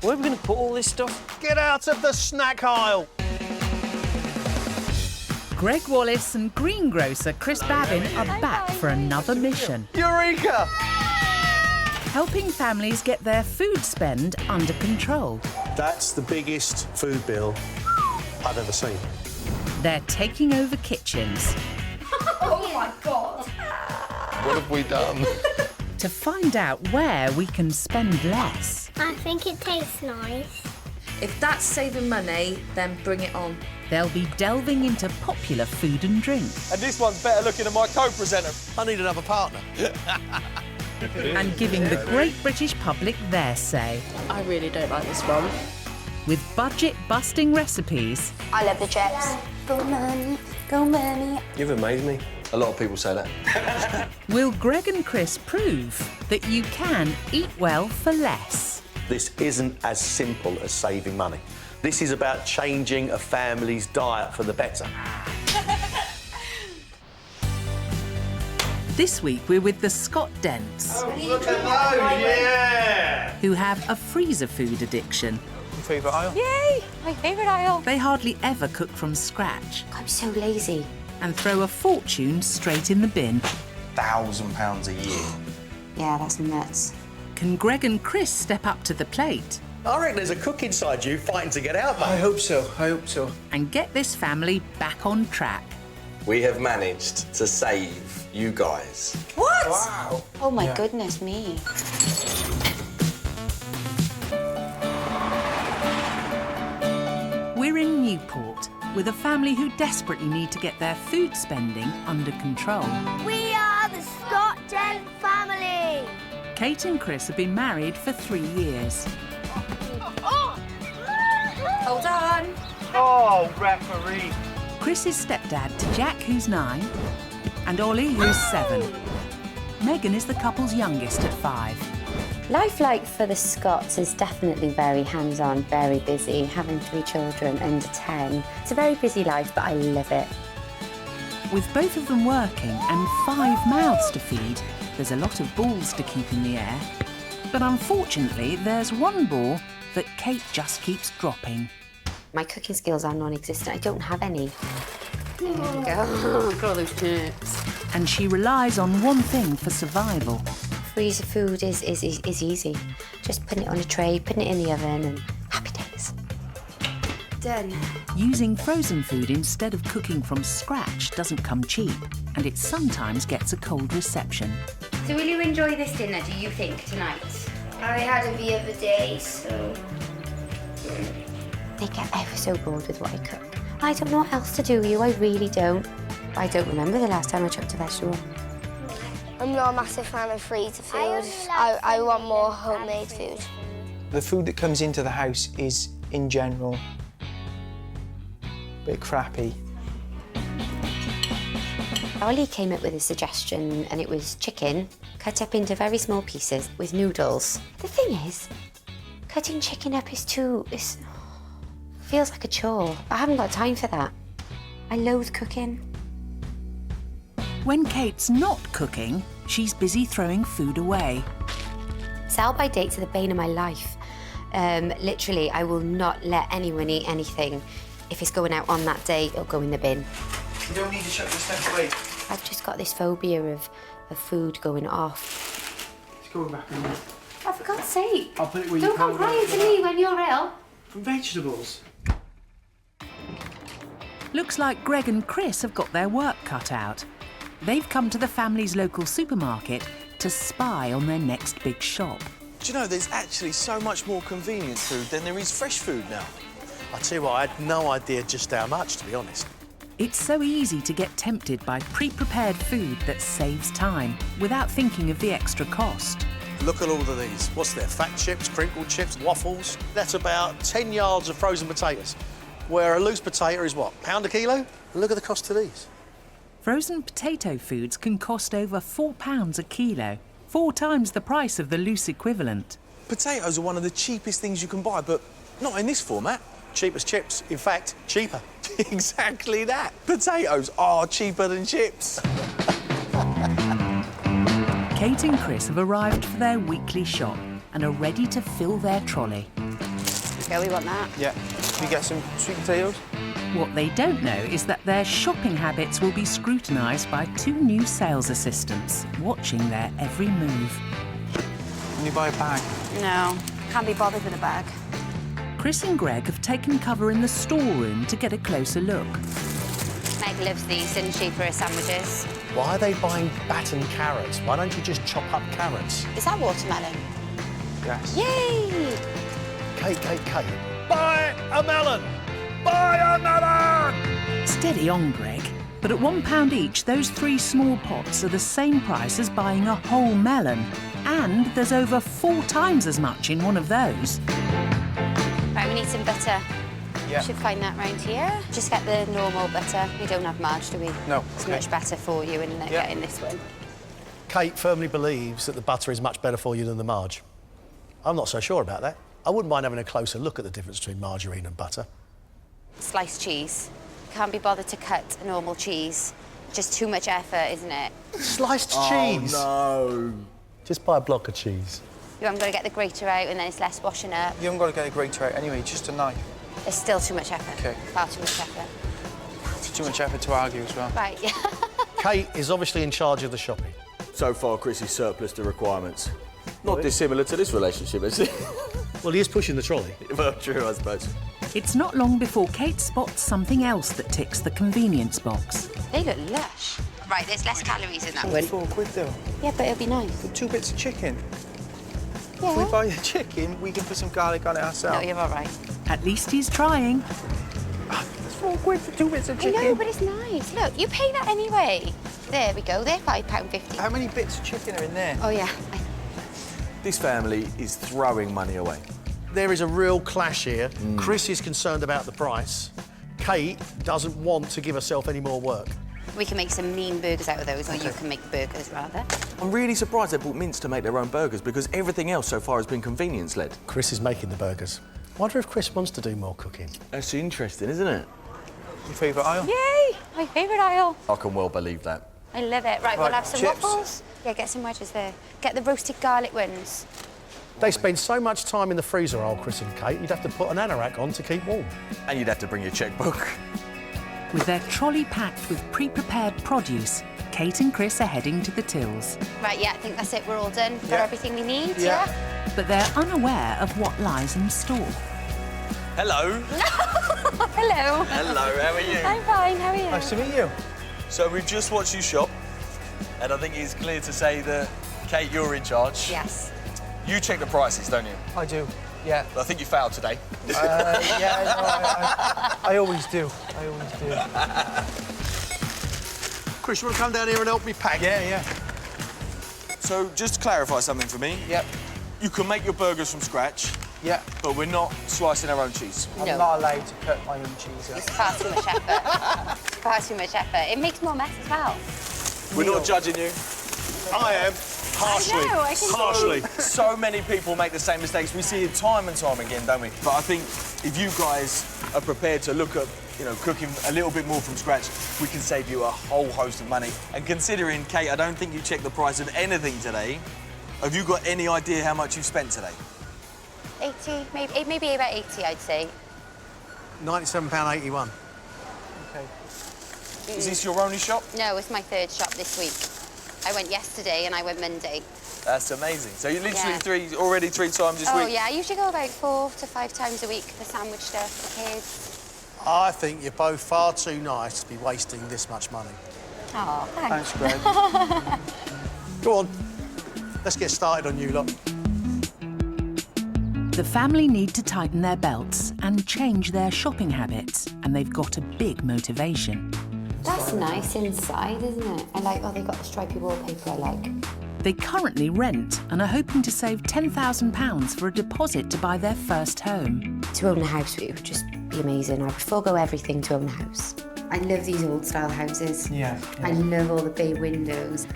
Where are we going to put all this stuff? Get out of the snack aisle! Gregg, Wallace and greengrocer Chris Bavin are back for another mission. Eureka! Helping families get their food spend under control. That's the biggest food bill I've ever seen. They're taking over kitchens. Oh, my God. What have we done? To find out where we can spend less. I think it tastes nice. If that's saving money, then bring it on. They'll be delving into popular food and drink. And this one's better looking than my co-presenter. I need another partner. And giving the great British public their say. I really don't like this one. With budget-busting recipes. I love the chips. Go, Mummy. Go, Mummy. You've amazed me. A lot of people say that. Will Gregg and Chris prove that you can eat well for less? This isn't as simple as saving money. This is about changing a family's diet for the better. This week we're with the Scott Dents, Look at those, yeah! who have a freezer food addiction. Favourite aisle? Yay! My favourite aisle. They hardly ever cook from scratch I'm so lazy. and throw a fortune straight in the bin. £1,000 a year. Yeah, that's nuts. Can Gregg and Chris step up to the plate I reckon there's a cook inside you fighting to get out, I mate. hope so, I hope so. and get this family back on track? We have managed to save you guys. What? Wow. Oh, my goodness me. We're in Newport with a family who desperately need to get their food spending under control. We are the Scott Dent family. Kate and Chris have been married for 3 years. Hold on. Oh, referee. Chris's stepdad to Jack, who's 9, and Ollie, who's 7. Megan is the couple's youngest at 5. Life like for the Scots is definitely very hands-on, very busy, having 3 children under 10. It's a very busy life, but I love it. With both of them working and 5 mouths to feed, there's a lot of balls to keep in the air. But unfortunately, there's one ball that Kate just keeps dropping. My cooking skills are non-existent. I don't have any. There we go. Oh, got all those chips. And she relies on one thing for survival. Freezer food is easy. Just putting it on a tray, putting it in the oven, and happy days. Done. Using frozen food instead of cooking from scratch doesn't come cheap, and it sometimes gets a cold reception. So will you enjoy this dinner, do you think, tonight? I had it the other day, so... They get ever so bored with what I cook. I don't know what else to do with you, I really don't. I don't remember the last time I chopped a vegetable. I'm not a massive fan of freezer food. I want more homemade food. The food that comes into the house is, in general, a bit crappy. Ollie came up with a suggestion, and it was chicken cut up into very small pieces with noodles. The thing is, cutting chicken up feels like a chore. I haven't got time for that. I loathe cooking. When Kate's not cooking, she's busy throwing food away. Sell-by dates are the bane of my life. Literally, I will not let anyone eat anything. If it's going out on that day, it'll go in the bin. You don't need to chuck this stuff away. I've just got this phobia of food going off. It's going back in there. Oh, for God's sake. I'll put it where you Don't come can't crying to me when you're ill. From vegetables. Looks like Gregg and Chris have got their work cut out. They've come to the family's local supermarket to spy on their next big shop. Do you know, there's actually so much more convenient food than there is fresh food now. I tell you what, I had no idea just how much, to be honest. It's so easy to get tempted by pre-prepared food that saves time without thinking of the extra cost. Look at all of these. What's there? Fat chips, crinkled chips, waffles. That's about 10 yards of frozen potatoes, where a loose potato is what, £1 a kilo? And look at the cost of these. Frozen potato foods can cost over £4 a kilo, 4 times the price of the loose equivalent. Potatoes are one of the cheapest things you can buy, but not in this format. Cheap as chips. In fact, cheaper. Exactly that. Potatoes are cheaper than chips. Kate and Chris have arrived for their weekly shop and are ready to fill their trolley. go, we want that. Yeah. Can we get some sweet potatoes? What they don't know is that their shopping habits will be scrutinised by 2 new sales assistants, watching their every move. Can you buy a bag? No, can't be bothered with a bag. Chris and Gregg have taken cover in the storeroom to get a closer look. Meg loves these, doesn't she, for her sandwiches? Why are they buying battened carrots? Why don't you just chop up carrots? Is that watermelon? Yes. Yay! Kate. Buy a melon! Buy a melon! Steady on, Gregg. But at £1 each, those 3 small pots are the same price as buying a whole melon. And there's over 4 times as much in one of those. Right, we need some butter. Yeah. Should find that round here. Just get the normal butter. We don't have marge, do we? No. It's Okay. much better for you in getting this one. Kate firmly believes that the butter is much better for you than the marge. I'm not so sure about that. I wouldn't mind having a closer look at the difference between margarine and butter. Sliced cheese. Can't be bothered to cut a normal cheese. Just too much effort, isn't it? Sliced cheese? No. Just buy a block of cheese. You haven't got to get the grater out and then it's less washing up. You haven't got to get a grater out anyway, just a knife. It's still too much effort. Okay. Far too much effort. It's too much effort to argue as well. Right, yeah. Kate is obviously in charge of the shopping. So far, Chris is surplus to requirements. Not dissimilar to this relationship, is it? Well, he is pushing the trolley. Well, true, I suppose. It's not long before Kate spots something else that ticks the convenience box. They look lush. Right, there's less calories in that one. £4 though. Yeah, but it'll be nice. For 2 bits of chicken. Yeah. If we buy the chicken, we can put some garlic on it No, ourselves. you're all right. At least he's trying. It's £4 for 2 bits of I chicken. know, but it's nice. Look, you pay that anyway. There we go. They're £5.50. How many bits of chicken are in there? Oh, yeah. This family is throwing money away. There is a real clash here. Chris is concerned about the price. Kate doesn't want to give herself any more work. We can make some mean burgers out of those, or you can make burgers, rather. I'm really surprised they bought mince to make their own burgers because everything else so far has been convenience-led. Chris is making the burgers. Wonder if Chris wants to do more cooking. That's interesting, isn't it? Your favourite aisle? Yay! My favourite aisle. I can well believe that. I love it. Right, we'll Right, have some chips. waffles. Yeah, get some wedges there. Get the roasted garlic ones. They spend so much time in the freezer aisle, Chris and Kate, you'd have to put an anorak on to keep warm. And you'd have to bring your checkbook. With their trolley packed with pre-prepared produce, Kate and Chris are heading to the tills. Right, yeah, I think that's it. We're all done for Yeah. everything we need, Yeah. yeah? But they're unaware of what lies in store. Hello. Hello. Hello, how are you? I'm fine, how are you? Nice to meet you. So we've just watched you shop, and I think it's clear to say that, Kate, you're in charge. Yes. You check the prices, don't you? I do, yeah. I think you failed today. Yeah, no, I always do. I always do. Chris, you want to come down here and help me pack? Yeah. So just to clarify something for me, Yep. you can make your burgers from scratch, Yeah. but we're not slicing our own cheese. I'm No. not allowed to cut my own cheese It's out. far too much effort. Far too much effort. It makes more mess as well. We're not judging you. I am. Harshly. I know, I can Harshly. So many people make the same mistakes. We see it time and time again, don't we? But I think if you guys are prepared to look at, cooking a little bit more from scratch, we can save you a whole host of money. And considering, Kate, I don't think you checked the price of anything today. Have you got any idea how much you've spent today? 80, maybe about 80, I'd say. £97.81. Okay. Is this your only shop? No, it's my 3rd shop this week. I went yesterday and I went Monday. That's amazing. So you're literally Yeah. already three times this Oh, week? yeah, I usually go about 4 to 5 times a week for sandwich stuff for kids. I think you're both far too nice to be wasting this much money. Oh, thanks. Thanks, Greg. Go on. Let's get started on you lot. The family need to tighten their belts and change their shopping habits, and they've got a big motivation. That's nice inside, isn't it? I like, they got the stripy wallpaper I like. They currently rent and are hoping to save £10,000 for a deposit to buy their first home. To own a house, it would just be amazing. I would forego everything to own a house. I love these old-style houses. Yeah. I love all the bay windows.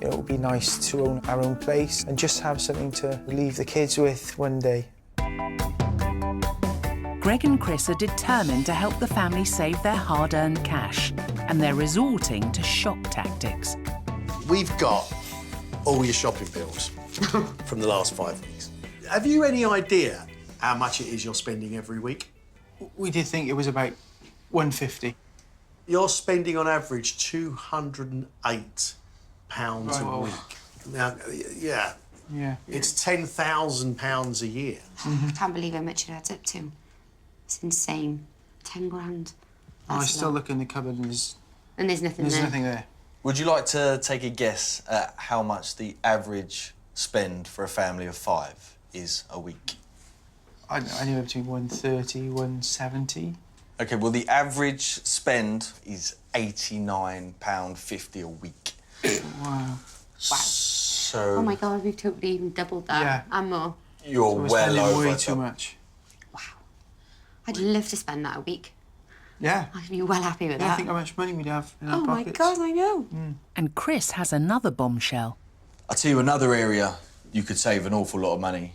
It would be nice to own our own place and just have something to leave the kids with one day. Gregg and Chris are determined to help the family save their hard-earned cash, and they're resorting to shop tactics. We've got all your shopping bills from the last 5 weeks. Have you any idea how much it is you're spending every week? We did think it was about 150. You're spending on average £208 a week. Now, yeah. Yeah. It's £10,000 a year. I can't believe how much it adds up to. It's insane. 10 grand. I still look in the cupboard and there's nothing there. nothing there. Would you like to take a guess at how much the average spend for a family of 5 is a week? I don't know, anywhere between 130, 170. OK, well, the average spend is £89.50 a week. Wow. So... Oh, my God, we've totally even doubled that. Yeah. And more. You're So we're well spending over way too much. Wow. I'd love to spend that a week. Yeah. I'd be well happy with Yeah, that. think how much money we'd have in our Oh, my pockets. God, I know. And Chris has another bombshell. I'll tell you another area you could save an awful lot of money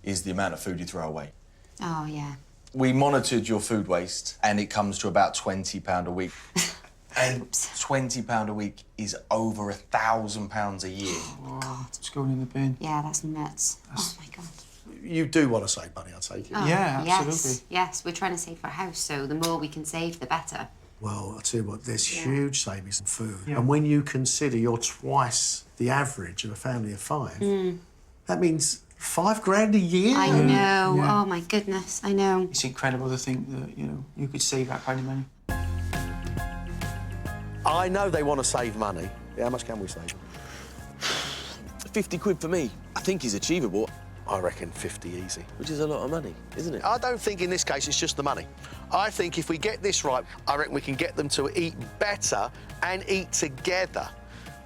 is the amount of food you throw away. Oh, yeah. We monitored your food waste and it comes to about £20 a week. And £20 a week is over £1,000 a year. Oh, it's going in the bin. Yeah, that's nuts. Oh, my God. You do want to save money, I take it. Oh, Yeah, absolutely. Yes, yes, we're trying to save for a house, so the more we can save, the better. Well, I'll tell you what, there's huge savings in food. Yeah. And when you consider you're twice the average of a family of 5, that means £5 grand a year? I know. Yeah. Oh, my goodness, I know. It's incredible to think that, you know, you could save that kind of money. I know they want to save money. Yeah, how much can we save? 50 quid for me, I think is achievable. I reckon 50 easy. Which is a lot of money, isn't it? I don't think in this case it's just the money. I think if we get this right, I reckon we can get them to eat better and eat together.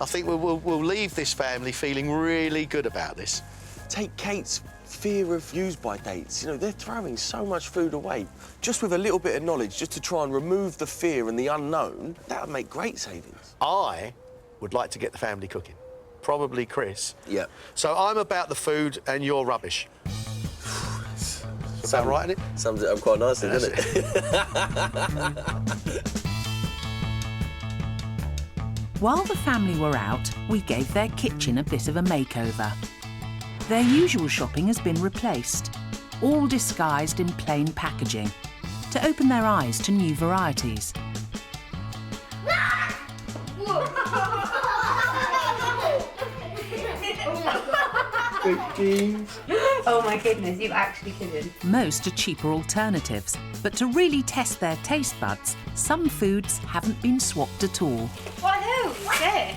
I think we'll leave this family feeling really good about this. Take Kate's fear of use-by dates. You know, they're throwing so much food away. Just with a little bit of knowledge, just to try and remove the fear and the unknown, that would make great savings. I would like to get the family cooking. Probably Chris. Yeah. So I'm about the food and you're rubbish. Is that right, isn't it? Sums it up quite nicely, doesn't it? While the family were out, we gave their kitchen a bit of a makeover. Their usual shopping has been replaced, all disguised in plain packaging, to open their eyes to new varieties. Oh, my goodness, you actually kidding. Most are cheaper alternatives, but to really test their taste buds, some foods haven't been swapped at all. What are those? There.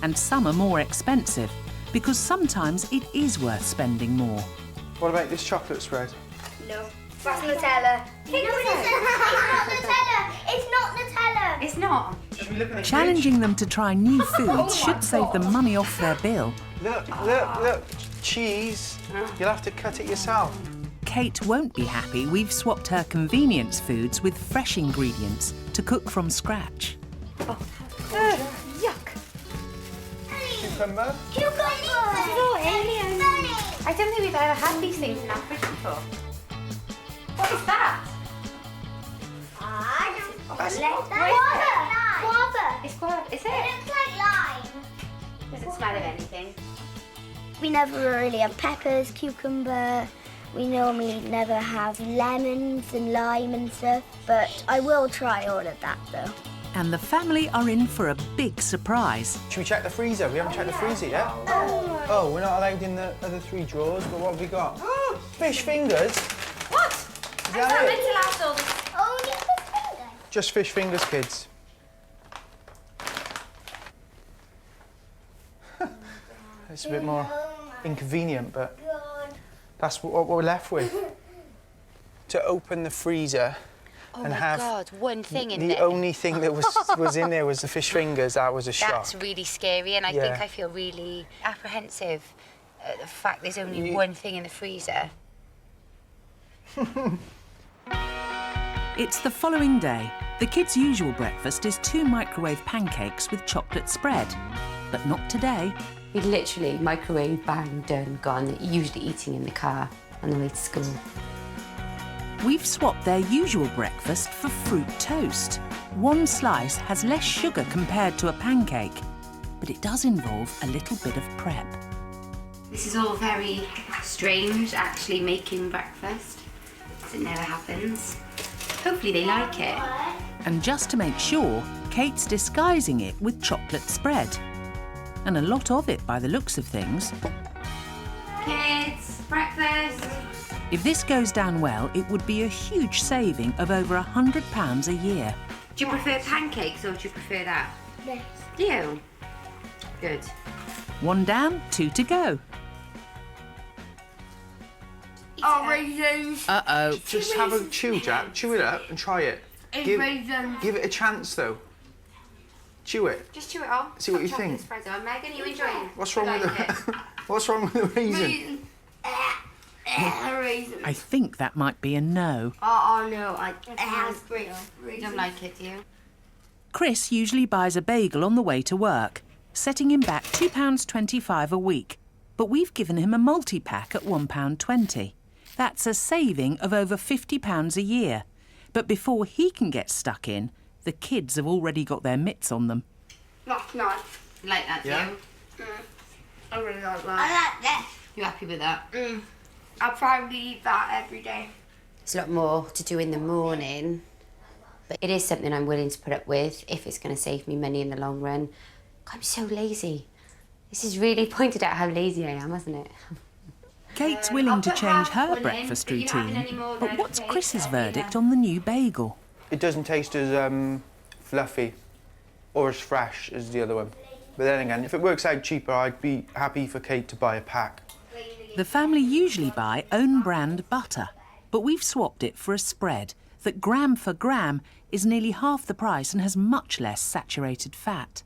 And some are more expensive, because sometimes it is worth spending more. What about this chocolate spread? No. That's Nutella. It's not Nutella. It's not Nutella. It's not. Challenging them to try new foods should save them money off their bill. Look, cheese. You'll have to cut it yourself. Kate won't be happy we've swapped her convenience foods with fresh ingredients to cook from scratch. Yuck. Cucumber. Oh, alien. I don't think we've ever had these things in our fridge before. What is that? I don't That's guava. It's guava. Is it? It looks like lime. Doesn't smell of anything. We never really have peppers, cucumber. We normally never have lemons and lime and stuff, but I will try all of that though. And the family are in for a big surprise. Should we check the freezer? We haven't checked the freezer yet. Oh, we're not allowed in the other 3 drawers, but what have we got? Fish fingers. What? Is that it? all this. Only fish fingers. Just fish fingers, kids. It's a bit more inconvenient, but that's what we're left with. To open the freezer and have... God, one thing in the there. only thing that was in there was the fish fingers. That was a shock. That's really scary, and I think I feel really apprehensive at the fact there's only one thing in the freezer. It's the following day. The kids' usual breakfast is 2 microwave pancakes with chocolate spread. But not today. We literally microwave, bang, done, gone, usually eating in the car on the way to school. We've swapped their usual breakfast for fruit toast. 1 slice has less sugar compared to a pancake, but it does involve a little bit of prep. This is all very strange, actually, making breakfast. it never happens. Hopefully they like it. And just to make sure, Kate's disguising it with chocolate spread. And a lot of it by the looks of things. Kids, breakfast. If this goes down well, it would be a huge saving of over £100 a year. Do you prefer pancakes or do you prefer that? Yes. Do you? Good. 1 down, 2 to go. Oh, raisins. Uh-oh. Just have a chew, Jack. Chew it up and try it. Raisins. Give it a chance, though. Chew it. Just chew it all. See what you Chocolate think. spread on. Megan, you enjoying it? What's wrong with Like the What's wrong with the raisin? Raisins. I think that might be a no. Oh no, it has great. You don't like it, do you? Chris usually buys a bagel on the way to work, setting him back £2.25 a week. But we've given him a multi-pack at £1.20. That's a saving of over £50 a year. But before he can get stuck in, the kids have already got their mitts on them. That's nice. You like that, Yeah. do you? I really like that. I like that. You happy with that? I'll probably eat that every day. There's a lot more to do in the morning, but it is something I'm willing to put up with if it's going to save me money in the long run. I'm so lazy. This has really pointed out how lazy I am, hasn't it? Kate's willing to put change half her one in, breakfast but you're not having routine. any more But than what's Kate, Chris's yeah. verdict on the new bagel? It doesn't taste as fluffy or as fresh as the other one. But then again, if it works out cheaper, I'd be happy for Kate to buy a pack. The family usually buy own brand butter, but we've swapped it for a spread that gram for gram is nearly half the price and has much less saturated fat.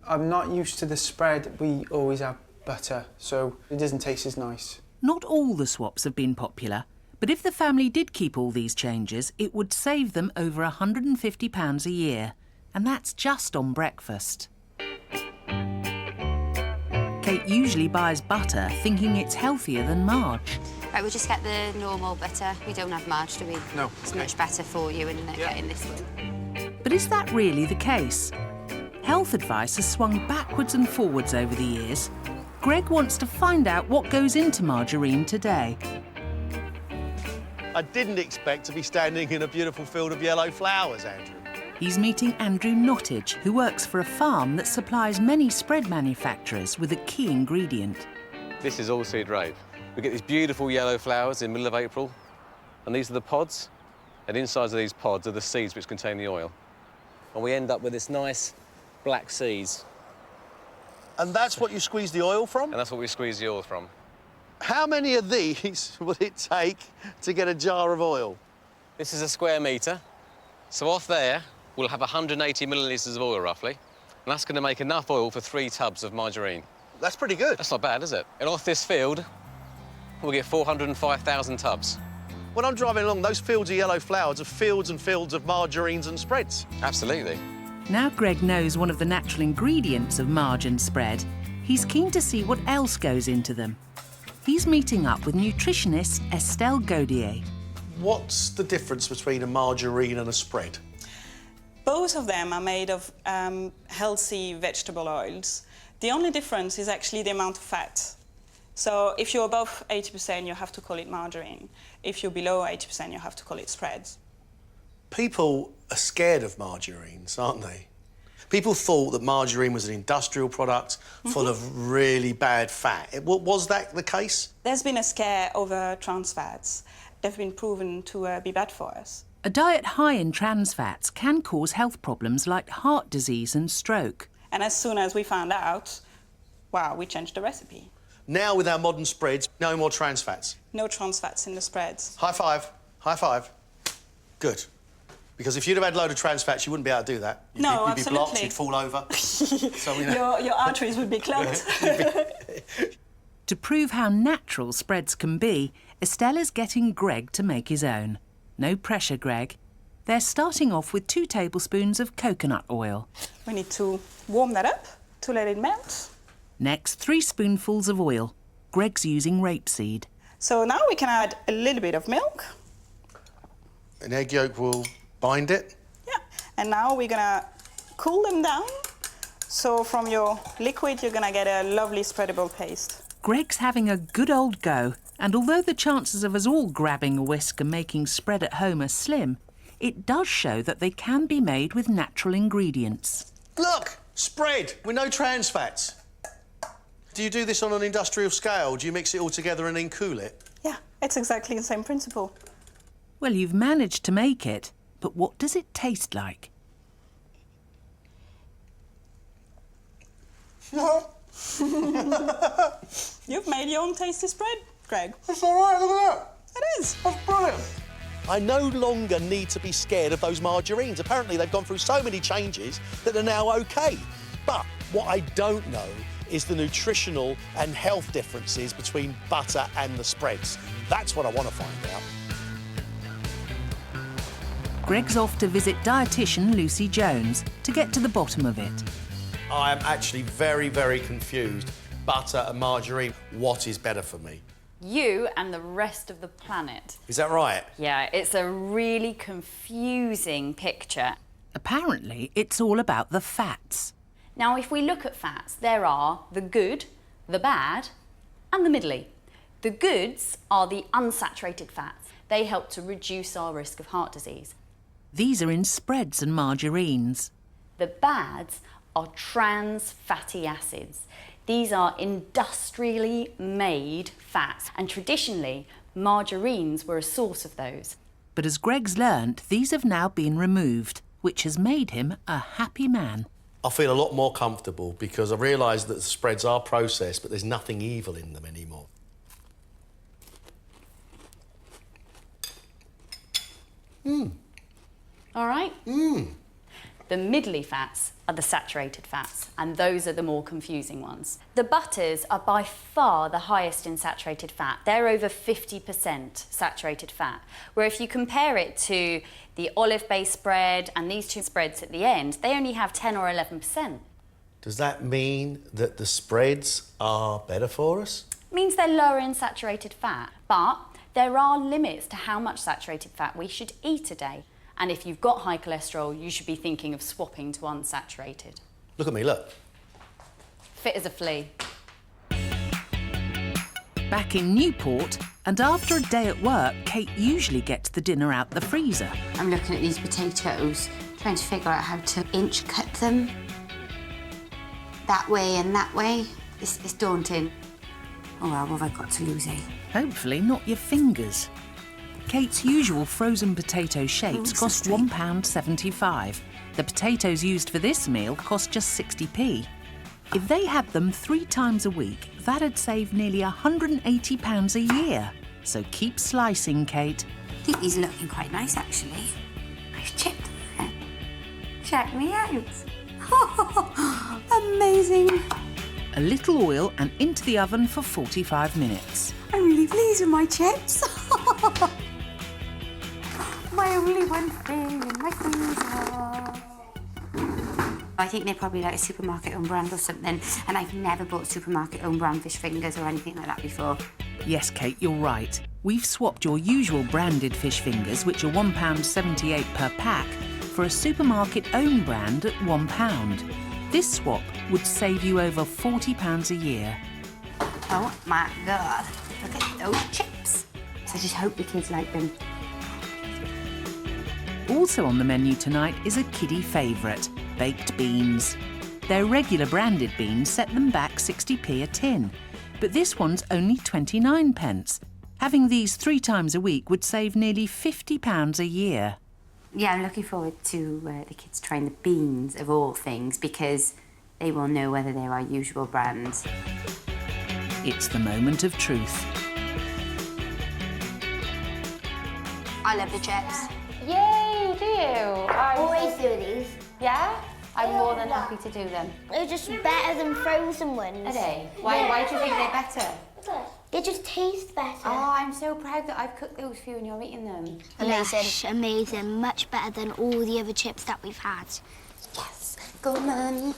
I'm not used to the spread. We always have butter, so it doesn't taste as nice. Not all the swaps have been popular, but if the family did keep all these changes, it would save them over £150 a year, and that's just on breakfast. Kate usually buys butter thinking it's healthier than marge. Right, we'll just get the normal butter. We don't have marge, do we? No. It's much better for you, isn't it, getting this one? But is that really the case? Health advice has swung backwards and forwards over the years. Gregg wants to find out what goes into margarine today. I didn't expect to be standing in a beautiful field of yellow flowers, Andrew. He's meeting Andrew Nottage, who works for a farm that supplies many spread manufacturers with a key ingredient. This is oilseed rape. We get these beautiful yellow flowers in the middle of April, and these are the pods, and inside of these pods are the seeds which contain the oil. And we end up with this nice black seeds, And that's what you squeeze the oil from? and that's what we squeeze the oil from. How many of these would it take to get a jar of oil? This is a square metre, so off there we'll have 180 millilitres of oil, roughly, and that's going to make enough oil for 3 tubs of margarine. That's pretty good. That's not bad, is it? And off this field, we'll get 405,000 tubs. When I'm driving along, those fields of yellow flowers are fields and fields of margarines and spreads. Absolutely. Now Gregg knows one of the natural ingredients of marge and spread, he's keen to see what else goes into them. He's meeting up with nutritionist Estelle Gaudier. What's the difference between a margarine and a spread? Both of them are made of healthy vegetable oils. The only difference is actually the amount of fat. So if you're above 80%, you have to call it margarine. If you're below 80%, you have to call it spreads. People are scared of margarines, aren't they? People thought that margarine was an industrial product full of really bad fat. Was that the case? There's been a scare over trans fats. They've been proven to be bad for us. A diet high in trans fats can cause health problems like heart disease and stroke. And as soon as we found out, wow, we changed the recipe. Now, with our modern spreads, no more trans fats. No trans fats in the spreads. High five. High five. Good. Because if you'd have had a load of trans fats, you wouldn't be able to do that. You'd be blocked, you'd fall over. So, you know. Your arteries would be clogged. To prove how natural spreads can be, Estelle is getting Gregg to make his own. No pressure, Gregg. They're starting off with 2 tablespoons of coconut oil. We need to warm that up to let it melt. Next, 3 spoonfuls of oil. Gregg's using rapeseed. So now we can add a little bit of milk. An egg yolk will bind it. Yeah, and now we're gonna cool them down. So from your liquid, you're gonna get a lovely spreadable paste. Gregg's having a good old go, And although the chances of us all grabbing a whisk and making spread at home are slim, it does show that they can be made with natural ingredients. Look, spread with no trans fats. Do you do this on an industrial scale? Do you mix it all together and then cool it? Yeah, it's exactly the same principle. Well, you've managed to make it, but what does it taste like? You've made your own tasty spread, Greg. It's all right, look at that. It is. That's brilliant. I no longer need to be scared of those margarines. Apparently, they've gone through so many changes that they're now OK. But what I don't know is the nutritional and health differences between butter and the spreads. That's what I want to find out. Greg's off to visit dietitian Lucy Jones to get to the bottom of it. I am actually very, very confused. Butter and margarine, what is better for me? You and the rest of the planet. Is that right? Yeah, it's a really confusing picture. Apparently, it's all about the fats. Now, if we look at fats, there are the good, the bad, and the middly. The goods are the unsaturated fats. They help to reduce our risk of heart disease. These are in spreads and margarines. The bads are trans fatty acids. These are industrially made fats, and traditionally, margarines were a source of those. But as Greg's learnt, these have now been removed, which has made him a happy man. I feel a lot more comfortable because I realise that the spreads are processed, but there's nothing evil in them anymore. All right? The middly fats are the saturated fats, and those are the more confusing ones. The butters are by far the highest in saturated fat. They're over 50% saturated fat, where if you compare it to the olive-based spread and these two spreads at the end, they only have 10 or 11%. Does that mean that the spreads are better for us? It means they're lower in saturated fat, but there are limits to how much saturated fat we should eat a day. And if you've got high cholesterol, you should be thinking of swapping to unsaturated. Look at me, look. Fit as a flea. Back in Newport, and after a day at work, Kate usually gets the dinner out the freezer. I'm looking at these potatoes, trying to figure out how to inch cut them. That way and that way. It's daunting. Oh well, what have I got to lose, eh? Hopefully not your fingers. Kate's usual frozen potato shapes cost £1.75. The potatoes used for this meal cost just 60p. If they had them 3 times a week, that'd save nearly £180 a year. So keep slicing, Kate. I think these are looking quite nice, actually. Nice chip. Check me out. Amazing. A little oil and into the oven for 45 minutes. I'm really pleased with my chips. My only one thing in my freezer. I think they're probably like a supermarket own brand or something, and I've never bought supermarket own brand fish fingers or anything like that before. Yes, Kate, you're right. We've swapped your usual branded fish fingers, which are £1.78 per pack, for a supermarket own brand at £1. This swap would save you over £40 a year. Oh my God, look at those chips. So I just hope the kids like them. Also on the menu tonight is a kiddie favourite, baked beans. Their regular branded beans set them back 60p a tin, but this one's only 29p. Having these 3 times a week would save nearly £50 a year. Yeah, I'm looking forward to the kids trying the beans of all things, because they will know whether they're our usual brands. It's the moment of truth. I love the chips. Yay, do you? I always do these. Yeah? I'm more than happy to do them. They're just better than frozen ones. Are they? Why do you think they're better? They just taste better. Oh, I'm so proud that I've cooked those for you and you're eating them. Amazing. Amazing. Much better than all the other chips that we've had. Yes. Go, Mummy,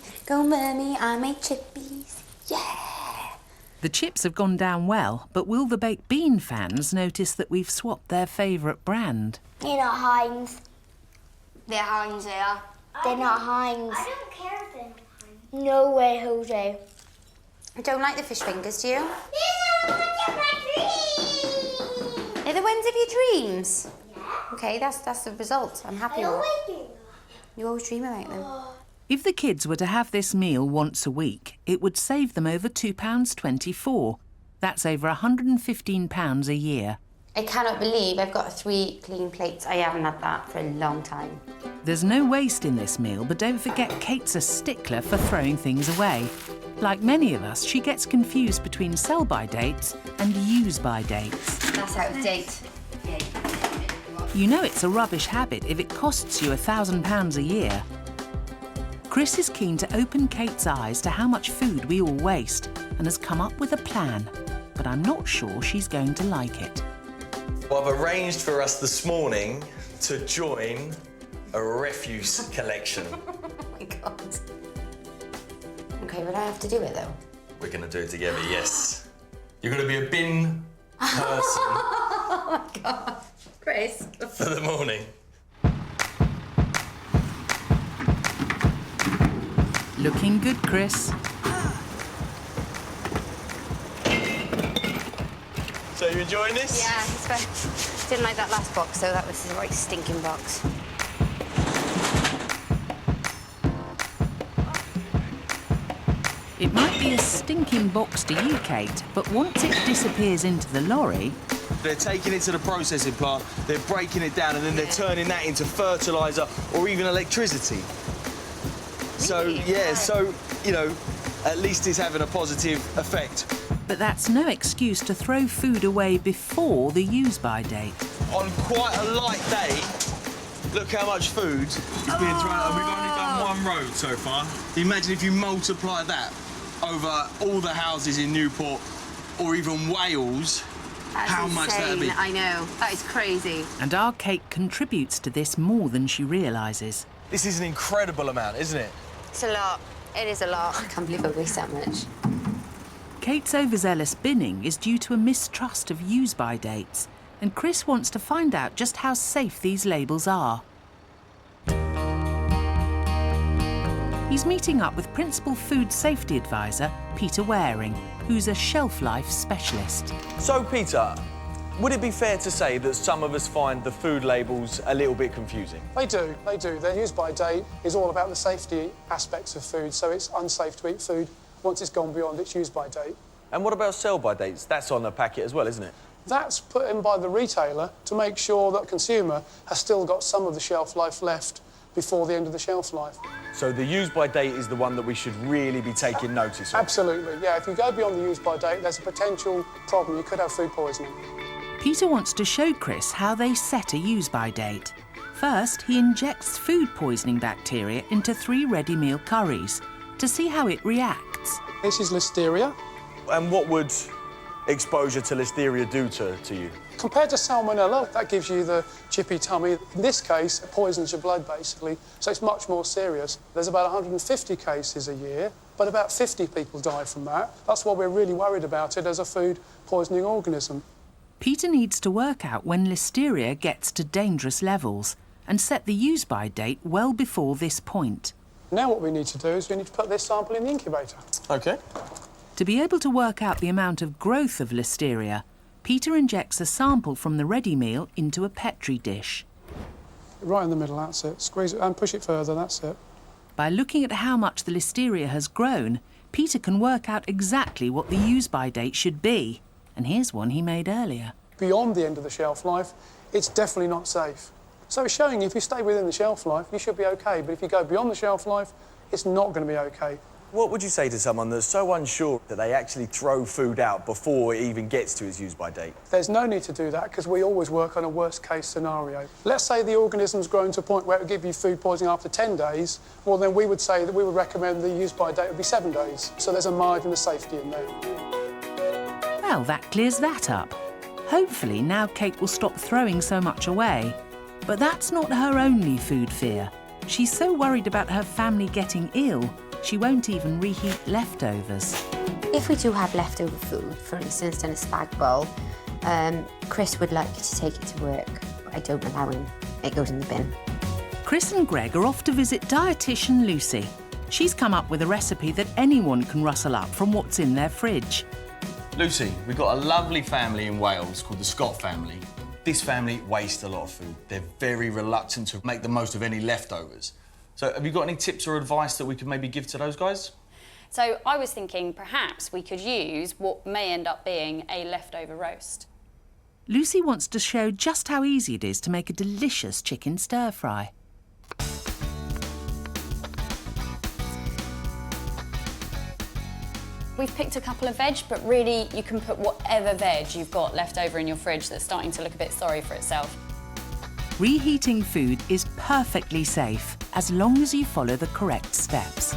I make chippies. Yeah. The chips have gone down well, but will the baked bean fans notice that we've swapped their favourite brand? They're not Heinz. They're Heinz, they are. They're not Heinz. I don't care if they're not Heinz. No way, Jose. I don't like the fish fingers, do you? This is my treat! of your dreams? Yeah. OK, that's the result. I'm happy with it. You always dream about them. If the kids were to have this meal once a week, it would save them over £2.24. That's over £115 a year. I cannot believe I've got 3 clean plates. I haven't had that for a long time. There's no waste in this meal, but don't forget Kate's a stickler for throwing things away. Like many of us, she gets confused between sell-by dates and use-by dates. That's out of date. You know it's a rubbish habit if it costs you £1,000 a year. Chris is keen to open Kate's eyes to how much food we all waste and has come up with a plan, but I'm not sure she's going to like it. Well, I've arranged for us this morning to join a refuse collection. Oh my God. OK, will I have to do it, though? We're going to do it together, yes. You're going to be a bin person. Oh my God. Chris. For the morning. Looking good, Chris. So you enjoying this? Yeah, it's fair. Didn't like that last box, though. That was the right stinking box. It might be a stinking box to you, Kate, but once it disappears into the lorry... They're taking it to the processing plant, they're breaking it down, and then they're turning that into fertiliser or even electricity. So, yeah, so, you know, at least it's having a positive effect. But that's no excuse to throw food away before the use-by date. On quite a light day, look how much food is being thrown out. We've only done one road so far. Imagine if you multiply that over all the houses in Newport or even Wales, how much that would be. I know. That is crazy. And our Kate contributes to this more than she realises. This is an incredible amount, isn't it? It's a lot. It is a lot. I can't believe I waste that much. Kate's overzealous binning is due to a mistrust of use-by dates, and Chris wants to find out just how safe these labels are. He's meeting up with Principal Food Safety Advisor Peter Waring, who's a shelf life specialist. So, Peter, would it be fair to say that some of us find the food labels a little bit confusing? They do. Their use-by date is all about the safety aspects of food, so it's unsafe to eat food once it's gone beyond its use-by date. And what about sell-by dates? That's on the packet as well, isn't it? That's put in by the retailer to make sure that the consumer has still got some of the shelf life left before the end of the shelf life. So the use-by date is the one that we should really be taking notice of? Absolutely, yeah. If you go beyond the use-by date, there's a potential problem. You could have food poisoning. Peter wants to show Chris how they set a use-by date. First, he injects food poisoning bacteria into 3 ready meal curries to see how it reacts. This is Listeria. And what would exposure to Listeria do to you? Compared to Salmonella, that gives you the chippy tummy. In this case, it poisons your blood, basically, so it's much more serious. There's about 150 cases a year, but about 50 people die from that. That's why we're really worried about it as a food poisoning organism. Peter needs to work out when Listeria gets to dangerous levels and set the use-by date well before this point. Now what we need to do is we need to put this sample in the incubator. OK. To be able to work out the amount of growth of Listeria, Peter injects a sample from the ready meal into a Petri dish. Right in the middle, that's it. Squeeze it and push it further, that's it. By looking at how much the Listeria has grown, Peter can work out exactly what the use-by date should be. And here's one he made earlier. Beyond the end of the shelf life, it's definitely not safe. So it's showing if you stay within the shelf life, you should be OK, but if you go beyond the shelf life, it's not going to be OK. What would you say to someone that's so unsure that they actually throw food out before it even gets to its use-by date? There's no need to do that because we always work on a worst-case scenario. Let's say the organism's grown to a point where it would give you food poisoning after 10 days, well, then we would say that we would recommend the use-by date would be 7 days. So there's a margin of safety in there. Well, that clears that up. Hopefully now Kate will stop throwing so much away. But that's not her only food fear. She's so worried about her family getting ill, she won't even reheat leftovers. If we do have leftover food, for instance, in a spag bowl, Chris would like to take it to work. I don't allow him. It goes in the bin. Chris and Gregg are off to visit dietitian Lucy. She's come up with a recipe that anyone can rustle up from what's in their fridge. Lucy, we've got a lovely family in Wales called the Scott family. This family waste a lot of food. They're very reluctant to make the most of any leftovers. So have you got any tips or advice that we could maybe give to those guys? So I was thinking perhaps we could use what may end up being a leftover roast. Lucy wants to show just how easy it is to make a delicious chicken stir-fry. We've picked a couple of veg, but really you can put whatever veg you've got left over in your fridge that's starting to look a bit sorry for itself. Reheating food is perfectly safe as long as you follow the correct steps.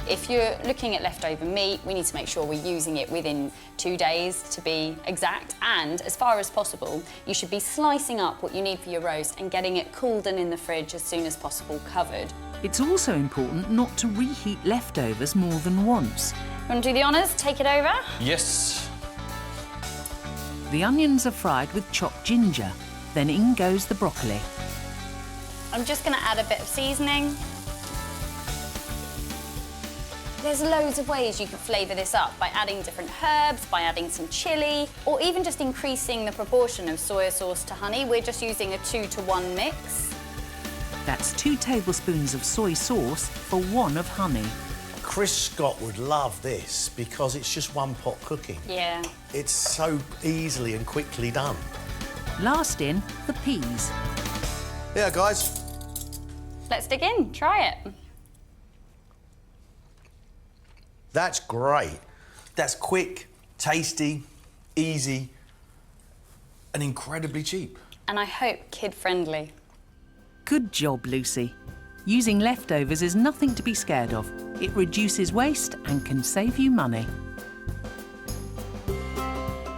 If you're looking at leftover meat, we need to make sure we're using it within 2 days to be exact. And as far as possible, you should be slicing up what you need for your roast and getting it cooled and in the fridge as soon as possible, covered. It's also important not to reheat leftovers more than once. Want to do the honours? Take it over? Yes. The onions are fried with chopped ginger, then in goes the broccoli. I'm just going to add a bit of seasoning. There's loads of ways you can flavour this up by adding different herbs, by adding some chilli, or even just increasing the proportion of soy sauce to honey. We're just using a 2-to-1 mix. That's 2 tablespoons of soy sauce for 1 of honey. Chris Scott would love this because it's just one pot cooking. Yeah. It's so easily and quickly done. Last in, the peas. Yeah, guys. Let's dig in, try it. That's great. That's quick, tasty, easy, and incredibly cheap. And I hope kid-friendly. Good job, Lucy. Using leftovers is nothing to be scared of. It reduces waste and can save you money.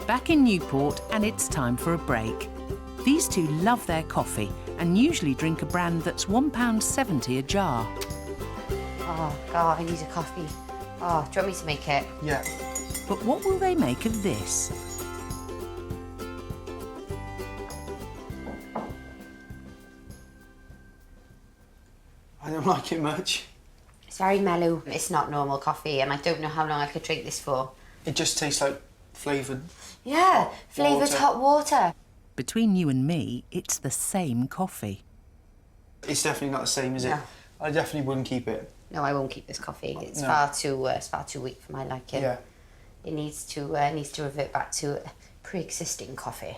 Back in Newport, and it's time for a break. These two love their coffee and usually drink a brand that's £1.70 a jar. Oh, God, I need a coffee. Oh, do you want me to make it? Yeah. But what will they make of this? I don't like it much. It's very mellow. It's not normal coffee, and I don't know how long I could drink this for. It just tastes like flavoured. Yeah, flavoured hot water. Between you and me, it's the same coffee. It's definitely not the same, is it? No. I definitely wouldn't keep it. No, I won't keep this coffee. It's No. far too weak for my liking. Yeah. It needs to revert back to pre-existing coffee.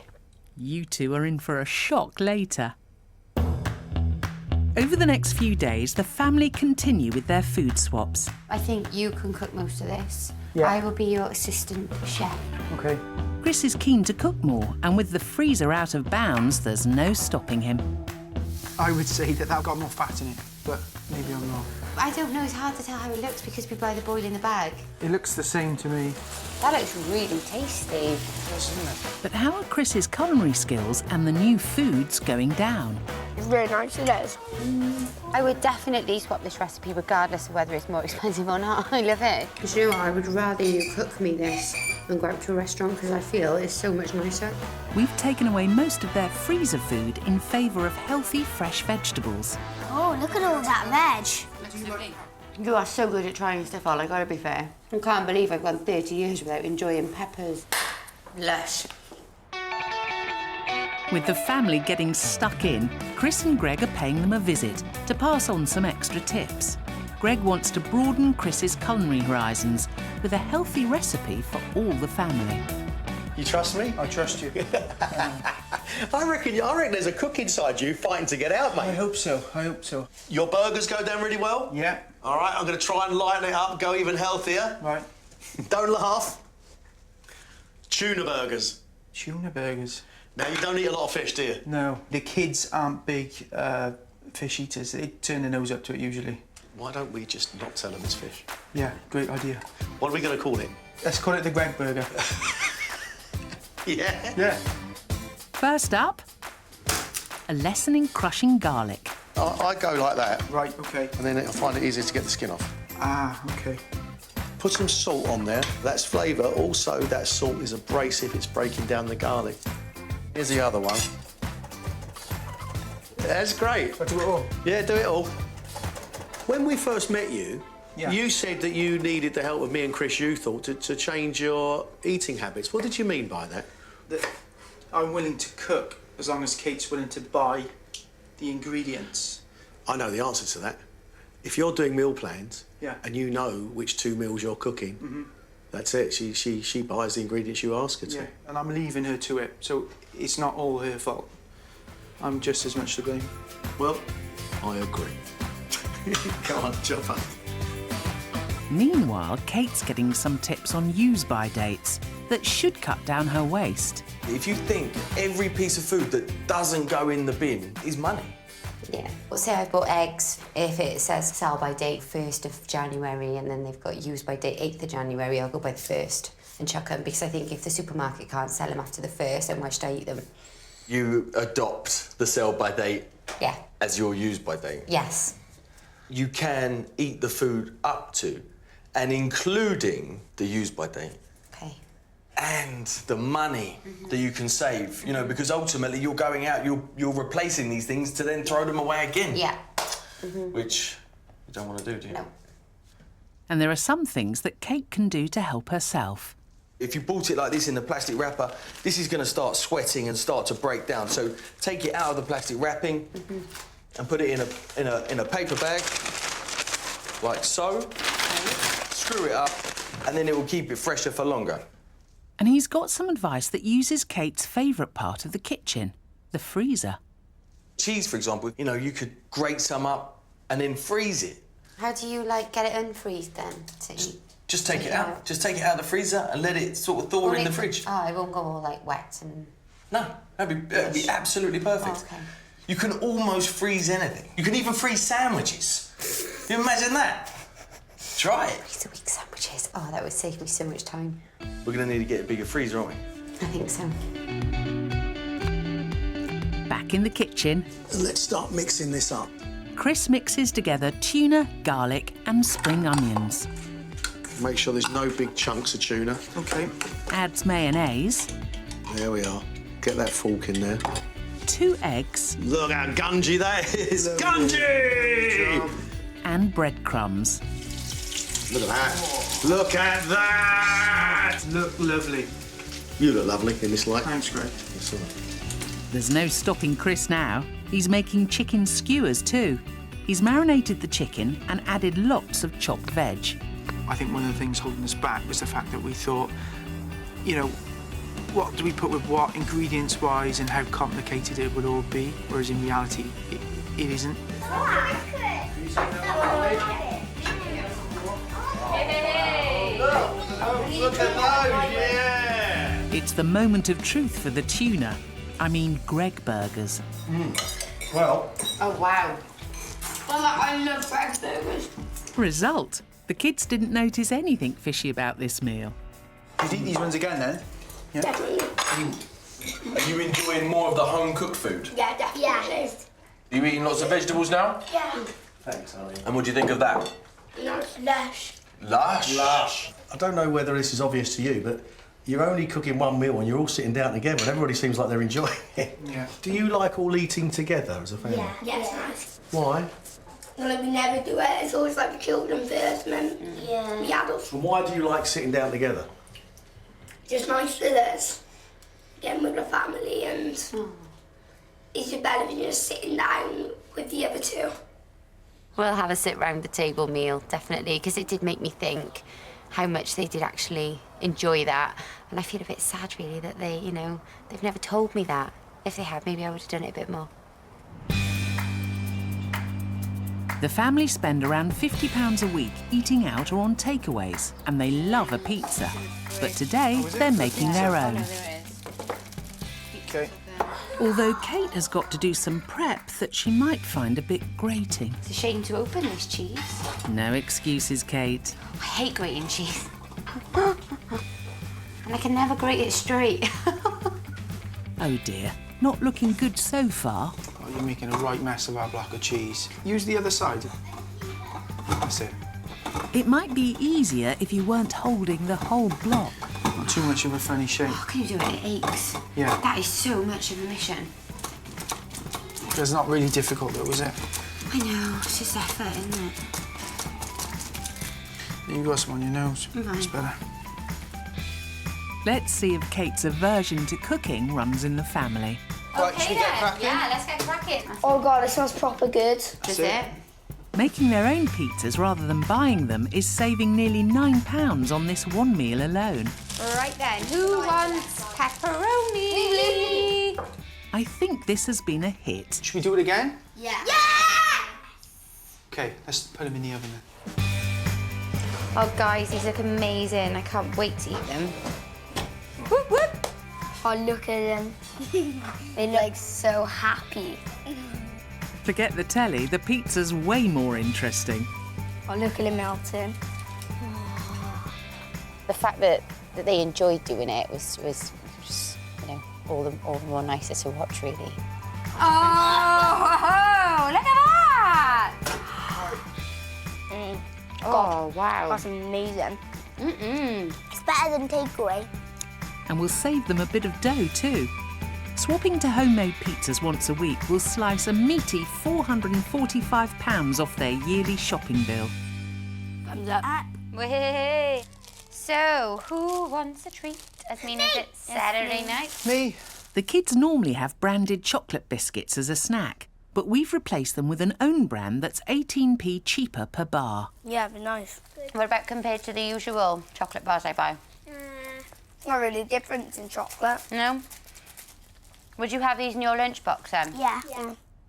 You two are in for a shock later. Over the next few days, the family continue with their food swaps. I think you can cook most of this. Yeah. I will be your assistant chef. OK. Chris is keen to cook more, and with the freezer out of bounds, there's no stopping him. I would say that got more fat in it, but maybe I'm wrong. I don't know, it's hard to tell how it looks because we buy the boil in the bag. It looks the same to me. That looks really tasty. Doesn't it? But how are Chris's culinary skills and the new foods going down? It's really nice, it is. I would definitely swap this recipe regardless of whether it's more expensive or not. I love it. Because you know what, I would rather you cook me this than go out to a restaurant because I feel it's so much nicer. We've taken away most of their freezer food in favour of healthy, fresh vegetables. Oh, look at all that veg. You are so good at trying stuff on, I gotta be fair. I can't believe I've gone 30 years without enjoying peppers. Lush. With the family getting stuck in, Chris and Gregg are paying them a visit to pass on some extra tips. Gregg wants to broaden Chris's culinary horizons with a healthy recipe for all the family. You trust me? I trust you. I reckon there's a cook inside you fighting to get out, mate. I hope so. I hope so. Your burgers go down really well? Yeah. All right, I'm going to try and lighten it up, go even healthier. Right. Don't laugh. Tuna burgers. Tuna burgers. Now, you don't eat a lot of fish, do you? No. The kids aren't big fish eaters. They turn their nose up to it usually. Why don't we just not tell them it's fish? Yeah, great idea. What are we going to call it? Let's call it the Gregg burger. Yeah? Yeah. First up, a lesson in crushing garlic. I go like that. Right, OK. And then I find it easier to get the skin off. Ah, OK. Put some salt on there. That's flavour. Also, that salt is abrasive. It's breaking down the garlic. Here's the other one. That's great. I do it all? Yeah, do it all. When we first met you, Yeah. you said that you needed the help of me and Chris, you thought, to change your eating habits. What did you mean by that? I'm willing to cook as long as Kate's willing to buy the ingredients. I know the answer to that. If you're doing meal plans Yeah. and you know which 2 meals you're cooking, that's it. She buys the ingredients you ask her to. Yeah, and I'm leaving her to it, so it's not all her fault. I'm just as much to blame. Well, I agree. Go on, Chopper. Meanwhile, Kate's getting some tips on use-by dates that should cut down her waste. If you think every piece of food that doesn't go in the bin is money. Yeah. Well, say I bought eggs. If it says sell by date 1st of January and then they've got use by date 8th of January, I'll go by the 1st and chuck them, because I think if the supermarket can't sell them after the 1st, then why should I eat them? You adopt the sell by date Yeah. as your use by date. Yes. You can eat the food up to and including the use by date. Okay. And the money that you can save, you know, because ultimately you're going out, you're replacing these things to then throw them away again. Yeah. Which you don't want to do you? No. And there are some things that Kate can do to help herself. If you bought it like this in the plastic wrapper, this is going to start sweating and start to break down. So take it out of the plastic wrapping and put it in a paper bag, like so. Screw it up, and then it will keep it fresher for longer. And he's got some advice that uses Kate's favourite part of the kitchen, the freezer. Cheese, for example, you know, you could grate some up and then freeze it. How do you, like, get it unfreezed then to eat? Just take it out. Just take it out of the freezer and let it sort of thaw in the fridge. Oh, it won't go all, like, wet and... No, that'd be absolutely perfect. Oh, okay. You can almost freeze anything. You can even freeze sandwiches. You imagine that? Try it. Freeze the week sandwiches. Oh, that would save me so much time. We're going to need to get a bigger freezer, aren't we? I think so. Back in the kitchen, Let's start mixing this up. Chris mixes together tuna, garlic and spring onions. Make sure there's no big chunks of tuna. Okay. Adds mayonnaise. There we are. Get that fork in there. 2 eggs. Look how gungy that is. Gungy! And breadcrumbs. Look at that. Look at that! Look lovely. You look lovely in this light. Thanks, Greg. That's all right. There's no stopping Chris now. He's making chicken skewers too. He's marinated the chicken and added lots of chopped veg. I think one of the things holding us back was the fact that we thought, you know, what do we put with what, ingredients-wise, and how complicated it would all be, whereas in reality, it isn't. Look at those, yeah! It's the moment of truth for the tuna. I mean Gregg burgers. Well, Oh, wow. I love Gregg burgers. Result, the kids didn't notice anything fishy about this meal. You'd eat these ones again then? Yeah. Definitely. Are you enjoying more of the home-cooked food? Yeah, definitely. Yeah. Are you eating lots of vegetables now? Yeah. thanks, honey. And what do you think of that? Nice. Lush. Lush. Lush. I don't know whether this is obvious to you, but you're only cooking one meal and you're all sitting down together and everybody seems like they're enjoying it. Yeah. Do you like all eating together as a family? Yeah. Yeah, it's nice. Why? Well, like, we never do it. It's always like the children first and then the adults. And why do you like sitting down together? Just nice for us. Getting with the family and it's just better than just sitting down with the other two. We'll have a sit round the table meal, definitely, because it did make me think how much they did actually enjoy that. And I feel a bit sad, really, that they, you know, they've never told me that. If they had, maybe I would have done it a bit more. The family spend around £50 a week eating out or on takeaways, and they love a pizza. But today, they're making their own. Okay. Although Kate has got to do some prep that she might find a bit grating. It's a shame to open this cheese. No excuses, Kate. I hate grating cheese. And I can never grate it straight. Oh dear, not looking good so far. Oh, you're making a right mess of our block of cheese. Use the other side. That's it. It might be easier if you weren't holding the whole block. Not too much of a funny shape. Oh, can you do it? It aches. Yeah. That is so much of a mission. It's not really difficult though, is it? I know, it's just effort, isn't it? You got some on your nose. Right. It's better. Let's see if Kate's aversion to cooking runs in the family. Right, should we get cracking? Yeah, let's get cracking. Oh God, it smells proper good. Does it? Making their own pizzas rather than buying them is saving nearly £9 on this one meal alone. Right then, who wants pepperoni? I think this has been a hit. Should we do it again? Yeah. OK, let's put them in the oven then. Oh, guys, these look amazing. I can't wait to eat them. Whoop, whoop. Oh, look at them. They look so happy. Forget the telly, the pizza's way more interesting. Oh, look at it melting. The fact that they enjoyed doing it was just, you know, all the more nicer to watch, really. Oh, look at that! Oh, wow. That's amazing. Mm-mm. It's better than takeaway. And we'll save them a bit of dough too. Swapping to homemade pizzas once a week will slice a meaty £445 off their yearly shopping bill. Thumbs up. Wait. So, who wants a treat? As mean as it's Saturday night? Me. The kids normally have branded chocolate biscuits as a snack, but we've replaced them with an own brand that's 18p cheaper per bar. Yeah, but nice. What about compared to the usual chocolate bars I buy? Not really different in chocolate. No? Would you have these in your lunchbox then? Yeah.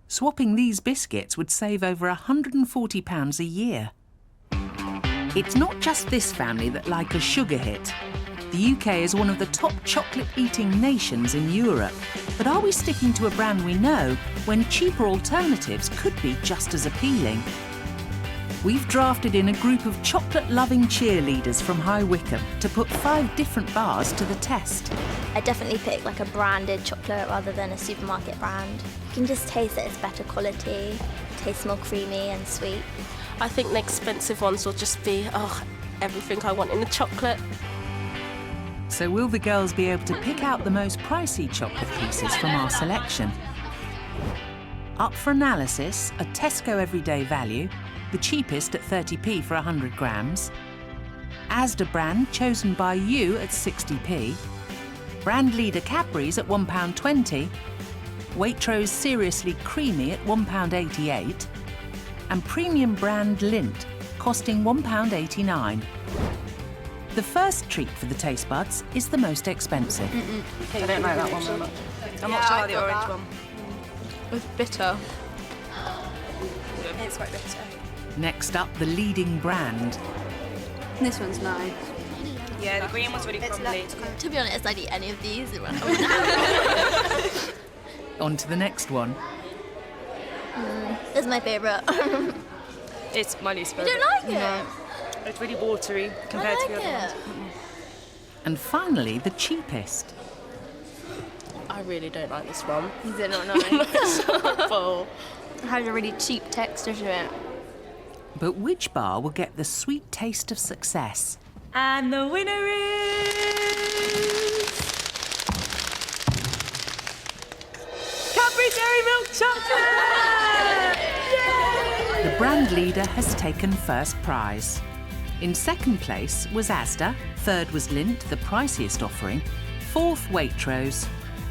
Swapping these biscuits would save over £140 a year. It's not just this family that like a sugar hit. The UK is one of the top chocolate-eating nations in Europe. But are we sticking to a brand we know when cheaper alternatives could be just as appealing? We've drafted in a group of chocolate-loving cheerleaders from High Wycombe to put 5 different bars to the test. I definitely pick like a branded chocolate rather than a supermarket brand. You can just taste that it's better quality, it tastes more creamy and sweet. I think the expensive ones will just be, everything I want in a chocolate. So will the girls be able to pick out the most pricey chocolate pieces from our selection? Up for analysis, a Tesco Everyday Value, the cheapest at 30p for 100 grams, Asda brand chosen by you at 60p, brand leader Cadbury's at £1.20, Waitrose Seriously Creamy at £1.88, and premium brand Lindt costing £1.89. The first treat for the taste buds is the most expensive. I don't like that one very much. I'm not sure about the orange one. It's bitter. It's quite bitter. Next up, the leading brand. This one's nice. Yeah, the green one's really crumbly. To be honest, I'd eat any of these. On to the next one. This is my favourite. It's my least You favourite. don't like it? No. It's really watery compared to the other ones. And finally, the cheapest. I really don't like this one. Is it not nice? It's horrible. It has a really cheap texture to it. But which bar will get the sweet taste of success? And the winner is... Cadbury Dairy Milk Chocolate! The brand leader has taken first prize. In second place was Asda, third was Lindt, the priciest offering, fourth Waitrose,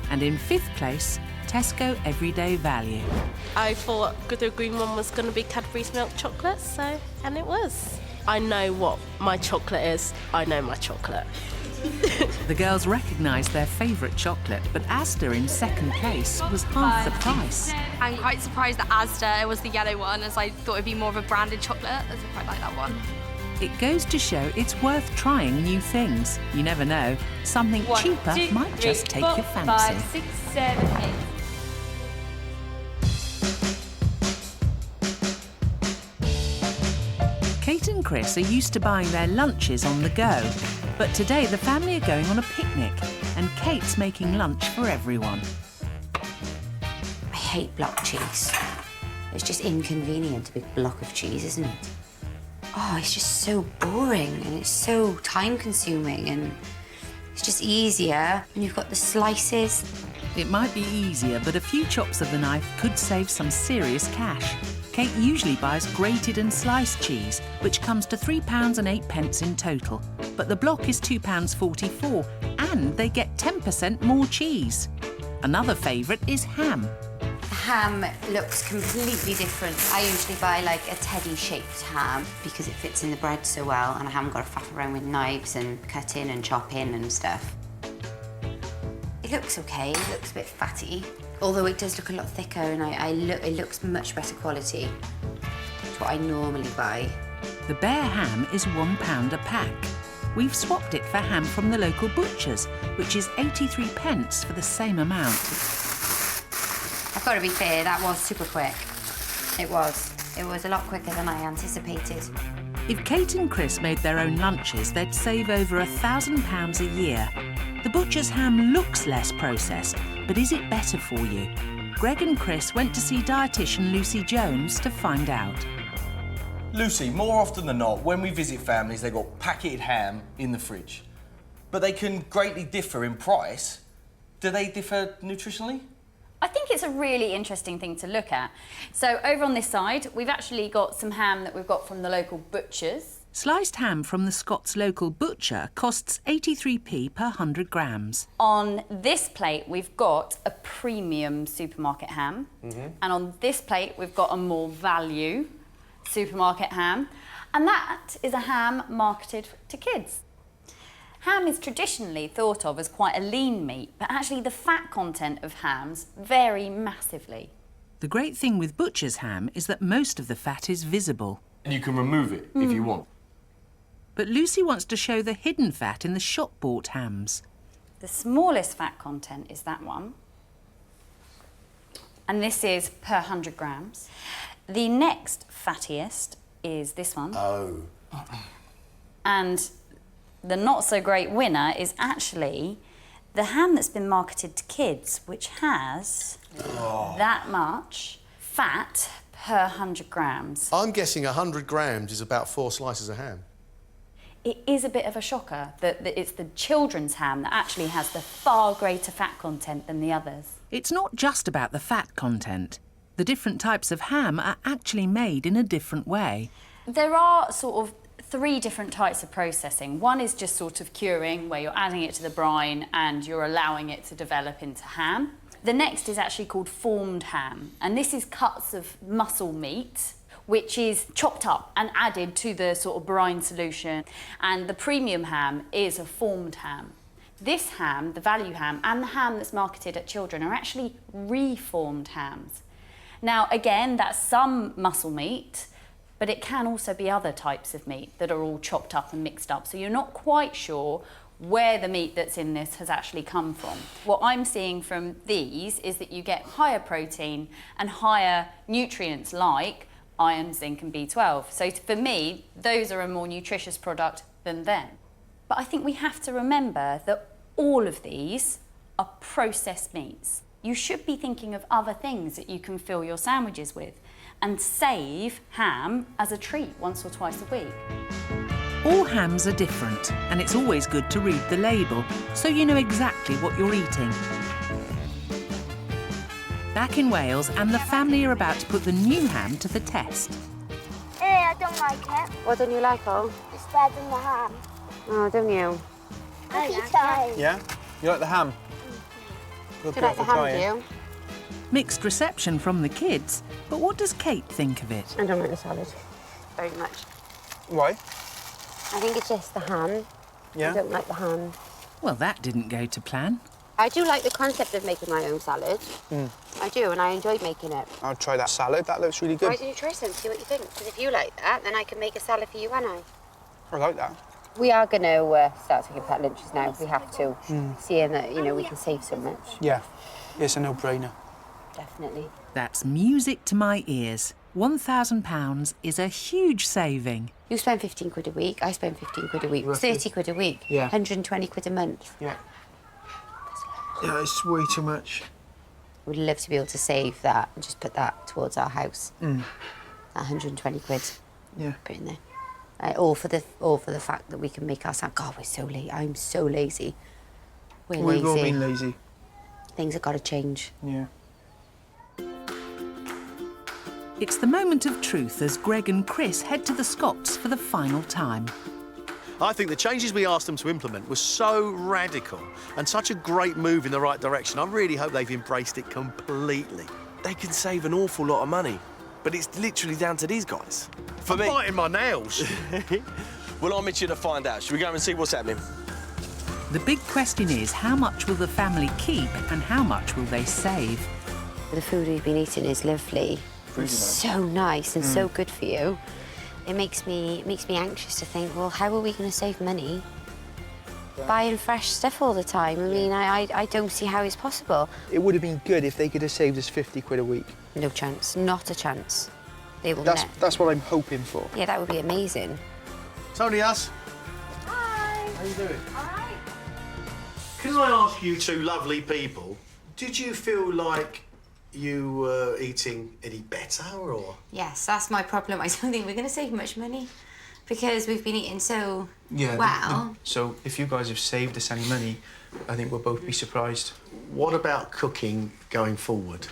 and in fifth place, Tesco Everyday Value. I thought the green one was going to be Cadbury's milk chocolate, and it was. I know what my chocolate is. I know my chocolate. The girls recognised their favourite chocolate, but Asda in second place was half the price. I'm quite surprised that Asda was the yellow one, as I thought it'd be more of a branded chocolate, as I quite like that one. It goes to show it's worth trying new things. You never know, something cheaper might just take your fancy. 5, 6, 7, 8. Kate and Chris are used to buying their lunches on the go, but today the family are going on a picnic and Kate's making lunch for everyone. I hate block cheese. It's just inconvenient, a big block of cheese, isn't it? Oh, it's just so boring and it's so time-consuming and it's just easier when you've got the slices. It might be easier, but a few chops of the knife could save some serious cash. Kate usually buys grated and sliced cheese, which comes to £3.08 in total. But the block is £2.44, and they get 10% more cheese. Another favourite is ham. Ham looks completely different. I usually buy like a teddy-shaped ham because it fits in the bread so well, and I haven't got to faff around with knives and cut in and chop in and stuff. It looks okay, it looks a bit fatty, although it does look a lot thicker, and it looks much better quality. It's what I normally buy. The Bear ham is £1 a pack. We've swapped it for ham from the local butcher's, which is 83p for the same amount. I've got to be fair, that was super quick. It was. It was a lot quicker than I anticipated. If Kate and Chris made their own lunches, they'd save over £1,000 a year. The butcher's ham looks less processed, but is it better for you? Gregg and Chris went to see dietitian Lucy Jones to find out. Lucy, more often than not, when we visit families, they've got packeted ham in the fridge. But they can greatly differ in price. Do they differ nutritionally? I think it's a really interesting thing to look at. So over on this side, we've actually got some ham that we've got from the local butchers. Sliced ham from the Scots local butcher costs 83p per 100 grams. On this plate, we've got a premium supermarket ham. And on this plate, we've got a more value supermarket ham. And that is a ham marketed to kids. Ham is traditionally thought of as quite a lean meat, but actually the fat content of hams vary massively. The great thing with butcher's ham is that most of the fat is visible. And you can remove it if you want. But Lucy wants to show the hidden fat in the shop-bought hams. The smallest fat content is that one. And this is per 100 grams. The next fattiest is this one. Oh. And the not-so-great winner is actually the ham that's been marketed to kids, which has that much fat per 100 grams. I'm guessing 100 grams is about 4 slices of ham. It is a bit of a shocker that it's the children's ham that actually has the far greater fat content than the others. It's not just about the fat content. The different types of ham are actually made in a different way. There are sort of 3 different types of processing. One is just sort of curing, where you're adding it to the brine and you're allowing it to develop into ham. The next is actually called formed ham, and this is cuts of muscle meat which is chopped up and added to the sort of brine solution. And the premium ham is a formed ham. This ham, the value ham, and the ham that's marketed at children are actually reformed hams. Now, again, that's some muscle meat, but it can also be other types of meat that are all chopped up and mixed up. So you're not quite sure where the meat that's in this has actually come from. What I'm seeing from these is that you get higher protein and higher nutrients like iron, zinc and B12. So for me, those are a more nutritious product than them. But I think we have to remember that all of these are processed meats. You should be thinking of other things that you can fill your sandwiches with and save ham as a treat once or twice a week. All hams are different, and it's always good to read the label so you know exactly what you're eating. Back in Wales, and the family are about to put the new ham to the test. I don't like it. What don't you like, oh? It's better than the ham. Oh, don't you? I like it. Yeah? You like the ham? Do you like the ham, do you? Mixed reception from the kids, but what does Kate think of it? I don't like the salad very much. Why? I think it's just the ham. Yeah? I don't like the ham. Well, that didn't go to plan. I do like the concept of making my own salad. I do, and I enjoyed making it. I'll try that salad. That looks really good. Why don't you try some, see what you think? Because if you like that, then I can make a salad for you, and I like that. We are going to start taking packed lunches now. We have to, seeing that, you know, we can save so much. Yeah, it's a no-brainer. Definitely. That's music to my ears. £1,000 is a huge saving. You spend 15 quid a week, I spend 15 quid a week, Roughly. 30 quid a week, Yeah. 120 quid a month. Yeah. Yeah, it's way too much. We'd love to be able to save that and just put that towards our house. That 120 quid. Yeah. Put in there. All for the fact that we can make our salad. God, we're so lazy. I'm so lazy. We've We've all been lazy. Things have got to change. Yeah. It's the moment of truth as Gregg and Chris head to the Scots for the final time. I think the changes we asked them to implement were so radical and such a great move in the right direction. I really hope they've embraced it completely. They can save an awful lot of money, but it's literally down to these guys. I'm biting my nails. Well, I'm itching to find out. Should we go and see what's happening? The big question is, how much will the family keep and how much will they save? The food we've been eating is lovely. It's so nice and so good for you. It makes me anxious to think, well, how are we going to save money buying fresh stuff all the time? I mean, I don't see how it's possible. It would have been good if they could have saved us 50 quid a week. No chance, not a chance. They will That's what I'm hoping for. Yeah, that would be amazing. It's only us. Hi. How you doing? All right. Can I ask you two lovely people, did you feel like you were eating any better, or...? Yes, that's my problem. I don't think we're going to save much money because we've been eating so Yeah, well. So if you guys have saved us any money, I think we'll both be surprised. What about cooking going forward?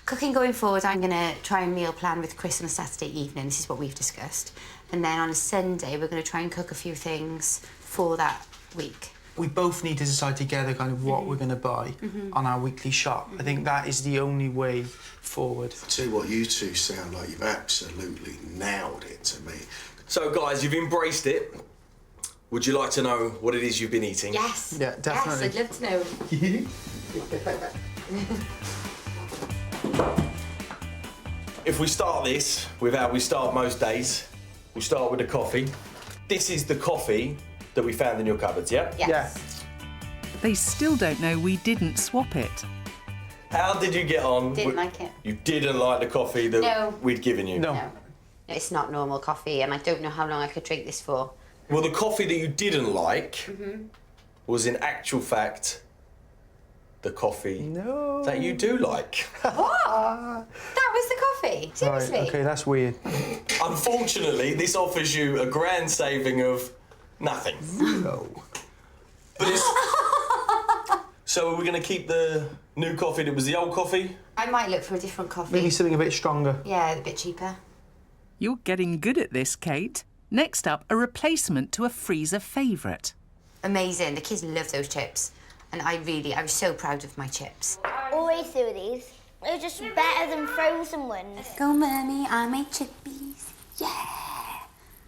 Cooking going forward, I'm going to try and meal plan with Chris on a Saturday evening. This is what we've discussed. And then on a Sunday, we're going to try and cook a few things for that week. We both need to decide together kind of what we're going to buy on our weekly shop. I think that is the only way forward. I tell you what, you two sound like you've absolutely nailed it to me. So, guys, you've embraced it. Would you like to know what it is you've been eating? Yes. Yeah, definitely. Yes, I'd love to know. If we start this with how we start most days, we'll start with the coffee. This is the coffee that we found in your cupboards, yeah? Yes. Yeah. They still don't know we didn't swap it. How did you get on? Didn't like it. You didn't like the coffee that we'd given you? No. It's not normal coffee, and I don't know how long I could drink this for. Well, the coffee that you didn't like was, in actual fact, the coffee that you do like. What? That was the coffee? Seriously? Right, OK, that's weird. Unfortunately, this offers you a grand saving of nothing. No. But it's... So are we going to keep the new coffee that was the old coffee? I might look for a different coffee. Maybe something a bit stronger. Yeah, a bit cheaper. You're getting good at this, Kate. Next up, a replacement to a freezer favourite. Amazing. The kids love those chips. And I was so proud of my chips. Always do these. They're just better than frozen ones. Go, Mummy, I make chippies. Yeah.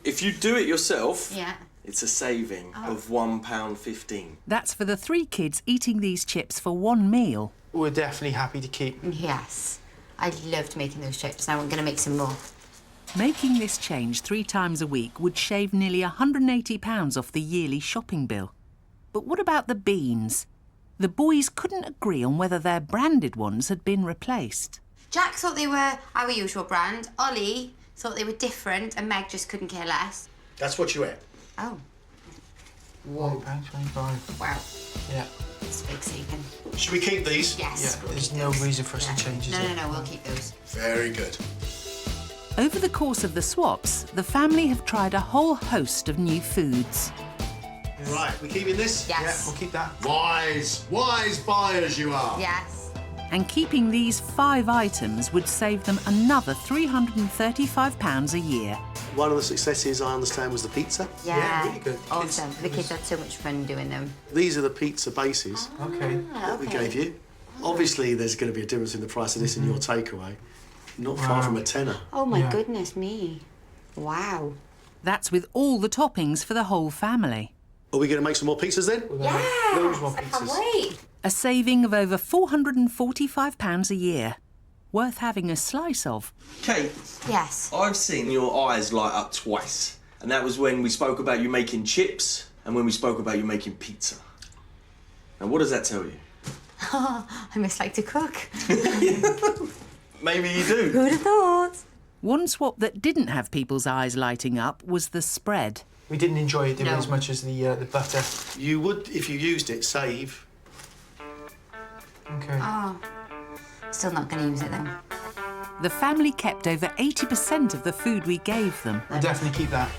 If you do it yourself, Yeah. it's a saving of £1.15. That's for the 3 kids eating these chips for one meal. We're definitely happy to keep. Yes. I loved making those chips. Now I'm going to make some more. Making this change 3 times a week would shave nearly £180 off the yearly shopping bill. But what about the beans? The boys couldn't agree on whether their branded ones had been replaced. Jack thought they were our usual brand. Ollie thought they were different, and Meg just couldn't care less. That's what you ate. Oh. £1.25. Wow. Yeah. It's a big saving. Should we keep these? Yes. Yeah, there's no reason for us to change, is there? No, we'll keep those. Very good. Over the course of the swaps, the family have tried a whole host of new foods. Right, we keeping this? Yes. Yeah, we'll keep that. Wise buyers you are. Yes. And keeping these 5 items would save them another £335 a year. One of the successes, I understand, was the pizza. Yeah. really good. Awesome. The kids had so much fun doing them. These are the pizza bases OK. that we gave you. Obviously, there's going to be a difference in the price of this and your takeaway. Not far from a tenner. Oh, my goodness me. Wow. That's with all the toppings for the whole family. Are we going to make some more pizzas then? Yes. Loads more I can't pizzas. wait. A saving of over £445 a year. Worth having a slice of. Kate. Yes. I've seen your eyes light up twice. And that was when we spoke about you making chips and when we spoke about you making pizza. Now, what does that tell you? I must like to cook. Maybe you do. Who'd have thought? One swap that didn't have people's eyes lighting up was the spread. We didn't enjoy it, did we, as much as the butter? You would, if you used it, save. OK. Oh. Still not going to use it, then. The family kept over 80% of the food we gave them. We'll definitely keep that.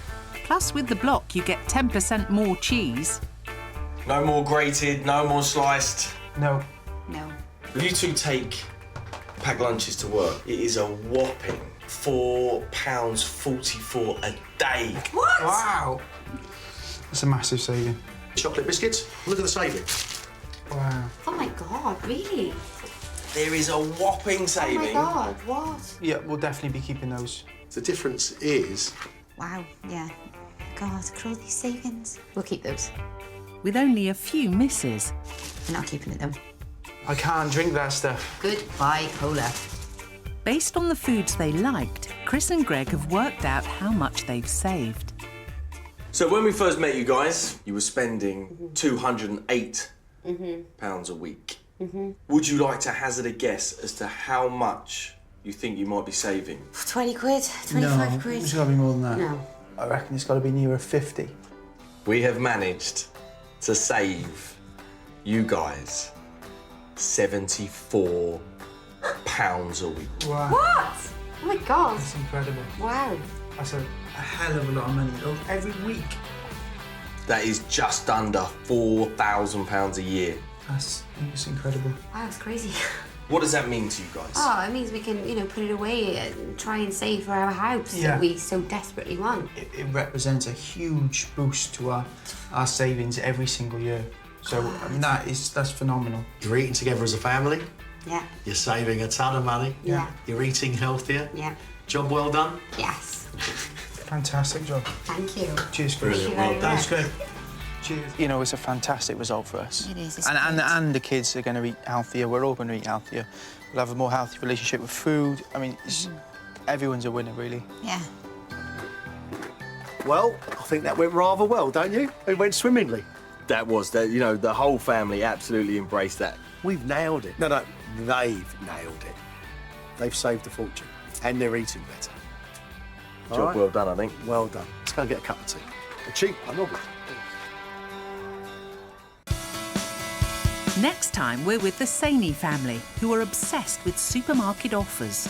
Plus, with the block, you get 10% more cheese. No more grated, no more sliced. No. No. If you two take packed lunches to work, it is a whopping £4.44 a day. What? Wow. It's a massive saving. Chocolate biscuits, look at the saving. Wow. Oh my God, really? There is a whopping saving. Oh my God, what? Yeah, we'll definitely be keeping those. The difference is... Wow, yeah. God, look at all these savings. We'll keep those. With only a few misses. We're not keeping it though. I can't drink that stuff. Goodbye, cola. Based on the foods they liked, Chris and Gregg have worked out how much they've saved. So when we first met you guys, you were spending £208 a week. Would you like to hazard a guess as to how much you think you might be saving? 20 quid, 25 no, quid. It's got to be more than that. No. I reckon it's got to be nearer 50. We have managed to save you guys £74 a week. Wow. What? Oh my God. That's incredible. Wow. That's a hell of a lot of money every week. That is just under £4,000 a year. That's incredible. Wow, it's crazy. What does that mean to you guys? Oh, it means we can, you know, put it away and try and save for our house that we so desperately want. It represents a huge boost to our savings every single year. So I mean, that's phenomenal. You're eating together as a family. Yeah. You're saving a ton of money. Yeah. You're eating healthier. Yeah. Job well done. Yes. Fantastic job. Thank you. Cheers, Chris. Thank you very That's much. good. Cheers. You know, it's a fantastic result for us. It is. And the kids are going to eat healthier. We're all going to eat healthier. We'll have a more healthy relationship with food. I mean, everyone's a winner, really. Yeah. Well, I think that went rather well, don't you? It went swimmingly. That was, you know, the whole family absolutely embraced that. We've nailed it. No, they've nailed it. They've saved a fortune, and they're eating better. Job well done, I think. Well done. Let's go and get a cup of tea. A cheap one, obviously. Next time, we're with the Saney family, who are obsessed with supermarket offers.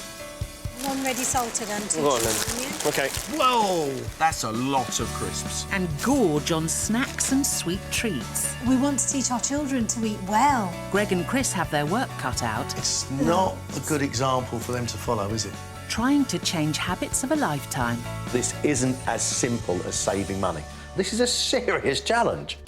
One ready salted and two Go on, then. chicken, OK. Whoa! That's a lot of crisps. And gorge on snacks and sweet treats. We want to teach our children to eat well. Gregg and Chris have their work cut out. It's not a good example for them to follow, is it? Trying to change habits of a lifetime. This isn't as simple as saving money. This is a serious challenge.